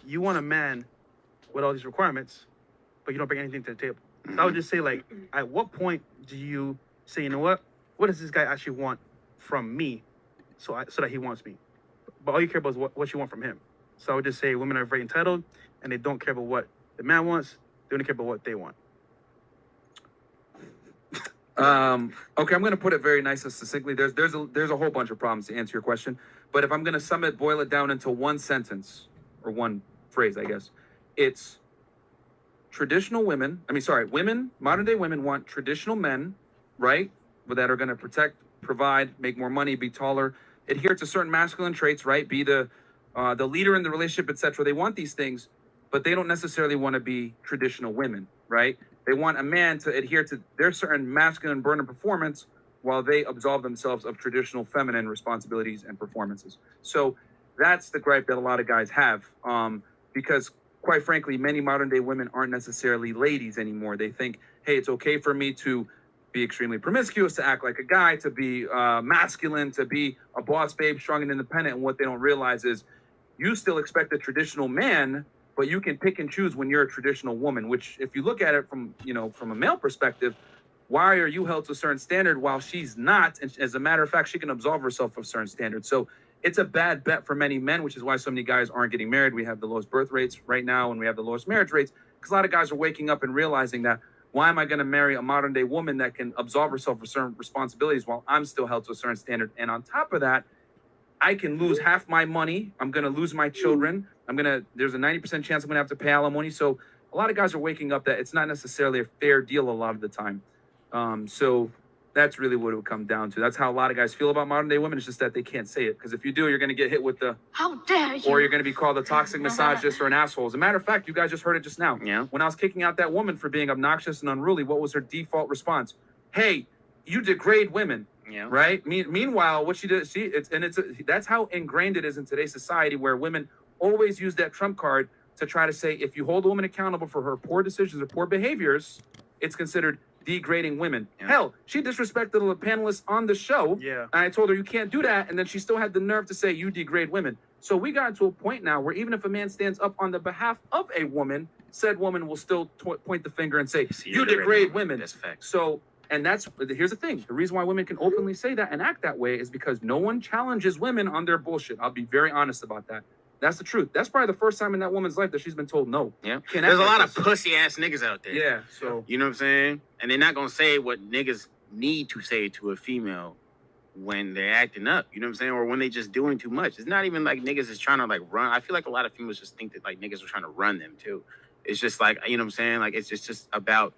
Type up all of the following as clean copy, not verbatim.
you want a man with all these requirements, but you don't bring anything to the table. So I would just say, like, at what point do you say, you know what does this guy actually want from me, so that he wants me? But all you care about is what you want from him. So I would just say women are very entitled, and they don't care about what the man wants. They only care about what they want. Okay, I'm gonna put it very nice and succinctly. There's a whole bunch of problems to answer your question, but if I'm gonna boil it down into one sentence or one phrase, I guess, it's traditional women. Women, modern day women want traditional men, right? That are gonna protect, provide, make more money, be taller, adhere to certain masculine traits, right? Be the leader in the relationship, etc. They want these things, but they don't necessarily want to be traditional women, right? They want a man to adhere to their certain masculine burden of performance while they absolve themselves of traditional feminine responsibilities and performances. So that's the gripe that a lot of guys have, because quite frankly, many modern day women aren't necessarily ladies anymore. They think, hey, it's okay for me to be extremely promiscuous, to act like a guy, to be masculine, to be a boss babe, strong and independent. And what they don't realize is you still expect a traditional man, but you can pick and choose when you're a traditional woman, which if you look at it from a male perspective, why are you held to a certain standard while she's not? And as a matter of fact, she can absolve herself of certain standards. So it's a bad bet for many men, which is why so many guys aren't getting married. We have the lowest birth rates right now, and we have the lowest marriage rates, because a lot of guys are waking up and realizing that, why am I going to marry a modern day woman that can absolve herself of certain responsibilities while I'm still held to a certain standard? And on top of that, I can lose half my money. I'm going to lose my children. There's a 90% chance I'm going to have to pay alimony. So a lot of guys are waking up that it's not necessarily a fair deal a lot of the time. So that's really what it would come down to. That's how a lot of guys feel about modern day women. It's just that they can't say it. Because if you do, you're going to get hit with the, how dare you? Or you're going to be called a toxic misogynist or an asshole. As a matter of fact, you guys just heard it just now. Yeah. When I was kicking out that woman for being obnoxious and unruly, what was her default response? Hey, you degrade women. Yeah. Right. Meanwhile, what she did, that's how ingrained it is in today's society, where women always use that trump card to try to say, if you hold a woman accountable for her poor decisions or poor behaviors, it's considered degrading women. Yeah. Hell, she disrespected the panelists on the show. Yeah. And I told her, you can't do that. And then she still had the nerve to say, you degrade women. So we got to a point now where even if a man stands up on the behalf of a woman, said woman will still point the finger and say, you degrade women. That's fact. So, and here's the thing. The reason why women can openly say that and act that way is because no one challenges women on their bullshit. I'll be very honest about that. That's the truth. That's probably the first time in that woman's life that she's been told no. Yeah. There's a lot of pussy ass niggas out there. Yeah. So, you know what I'm saying? And they're not going to say what niggas need to say to a female when they're acting up. You know what I'm saying? Or when they just doing too much. It's not even like niggas is trying to like run. I feel like a lot of females just think that like niggas are trying to run them too. It's just like, you know what I'm saying? Like it's just about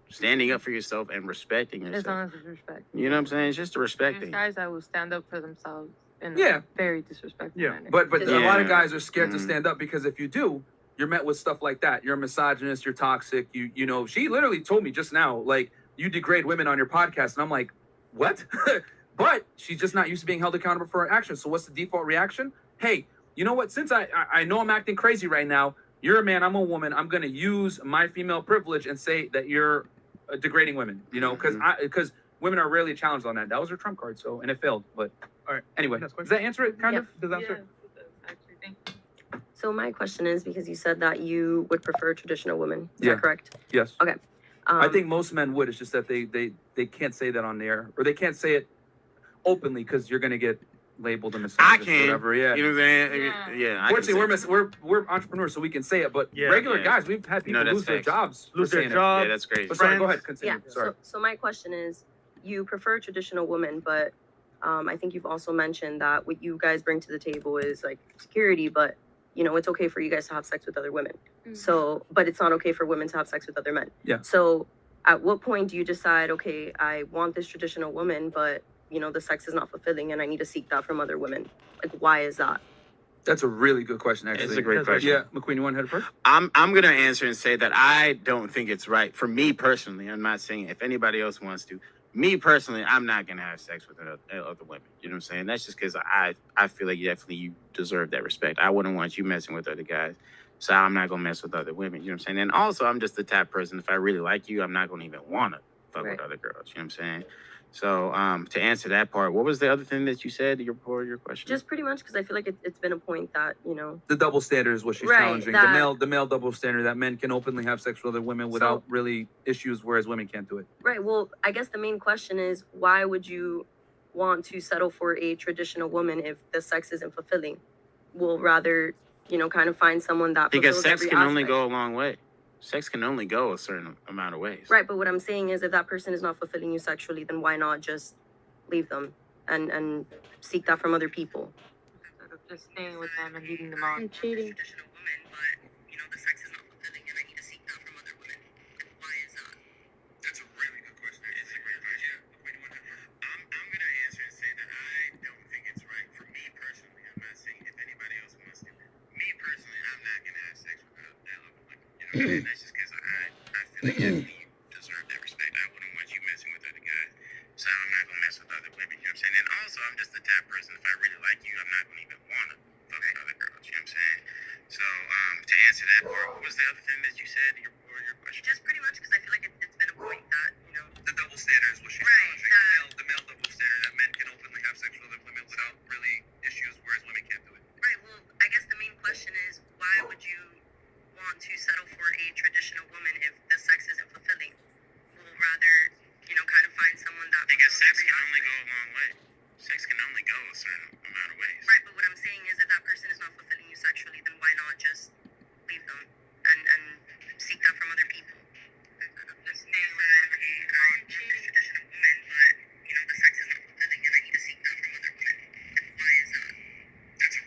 standing up for yourself and respecting yourself. As long as it's respect. You know what I'm saying? It's just a respect There's thing. guys that will stand up for themselves in Yeah. a very disrespectful manner. But Yeah. a lot of guys are scared to Mhm. stand up, because if you do, you're met with stuff like that. You're a misogynist, you're toxic. You know, she literally told me just now, like, you degrade women on your podcast. And I'm like, what? But she's just not used to being held accountable for her actions. So what's the default reaction? Hey, you know what? Since I know I'm acting crazy right now, you're a man, I'm a woman. I'm going to use my female privilege and say that you're degrading women, you know, because women are rarely challenged on that. That was her trump card. So, and it failed. But all right. Anyway, does that answer it? Kind of? Does that answer it? So my question is, because you said that you would prefer traditional women, is Yeah. that correct? Yes. Okay. I think most men would. It's just that they can't say that on the air, or they can't say it openly because you're going to get labeled a misogynist or whatever. Yeah. You know what I'm saying? Yeah. Fortunately, we're entrepreneurs, so we can say it. But regular guys, we've had people lose their jobs. Lose their job. Yeah, that's crazy. But sorry, go ahead. Continue. Yeah. Sorry. So my question is, you prefer traditional women, but I think you've also mentioned that what you guys bring to the table is like security, but you know, it's okay for you guys to have sex with other women. Mm-hmm. So, but it's not okay for women to have sex with other men. Yeah. So at what point do you decide, okay, I want this traditional woman, but you know, the sex is not fulfilling and I need to seek that from other women? Like, why is that? That's a really good question, actually. It's a great question. Yeah, McQueen, you want to head first? I'm gonna answer and say that I don't think it's right for me personally. I'm not saying if anybody else wants to. Me personally, I'm not gonna have sex with other women. You know what I'm saying? That's just because I feel like you deserve that respect. I wouldn't want you messing with other guys, so I'm not gonna mess with other women. You know what I'm saying? And also, I'm just the type of person. If I really like you, I'm not gonna even wanna fuck Right. with other girls. You know what I'm saying? So to answer that part, what was the other thing that you said? Your question. Just pretty much because I feel like it's been a point that The double standard is what she's Right, challenging. that- The male double standard that men can openly have sex with other women without really issues, whereas women can't do it. right. Well, I guess the main question is why would you want to settle for a traditional woman if the sex isn't fulfilling? We'll rather, kind of find someone that because fulfills sex every can only aspect. go a long way. Sex can only go a certain amount of ways. Right, but what I'm saying is if that person is not fulfilling you sexually, then why not just leave them and seek that from other people? Instead of just staying with them and leading them on. And cheating. Traditional woman, but the sex is not fulfilling and I need to seek that from other women. Why is that? That's a really good question. Is it really good? Yeah. I'm gonna answer and say that I don't think it's right for me personally. I'm not saying if anybody else wants to. Me personally, I'm not gonna have sex with that other woman. You know what I'm saying? That's just because I feel like you deserve that respect. I wouldn't want you messing with other guys. So I'm not gonna mess with other women. You know what I'm saying? And also, I'm just the type of person. If I really like you, I'm not gonna even wanna fuck with other girls. You know what I'm saying? So to answer that part, what was the other thing that you said? Your question. Just pretty much because I feel like it's been a point that, The double standard is what she's Right, challenging. The male double standard that men can openly have sex with other women without really issues, whereas women can't do it. Right, well, I guess the main question is why would you want to settle for a traditional woman if the sex isn't fulfilling? We'll rather, kind of find someone that Because fulfills sex every can only go aspect. a long way. Sex can only go a certain amount of ways. Right, but what I'm saying is if that person is not fulfilling you sexually, then why not just leave them and seek that from other people? Instead of just staying with them and leading them on. Traditional woman, but the sex is not fulfilling and I need to seek that from other women. Why is that? That's a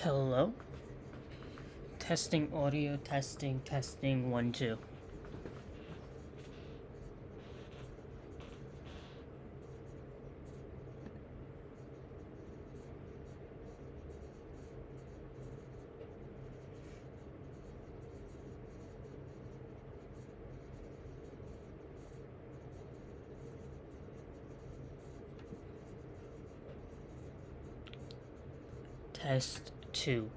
Hello? Testing audio, testing 1 2. Test 2.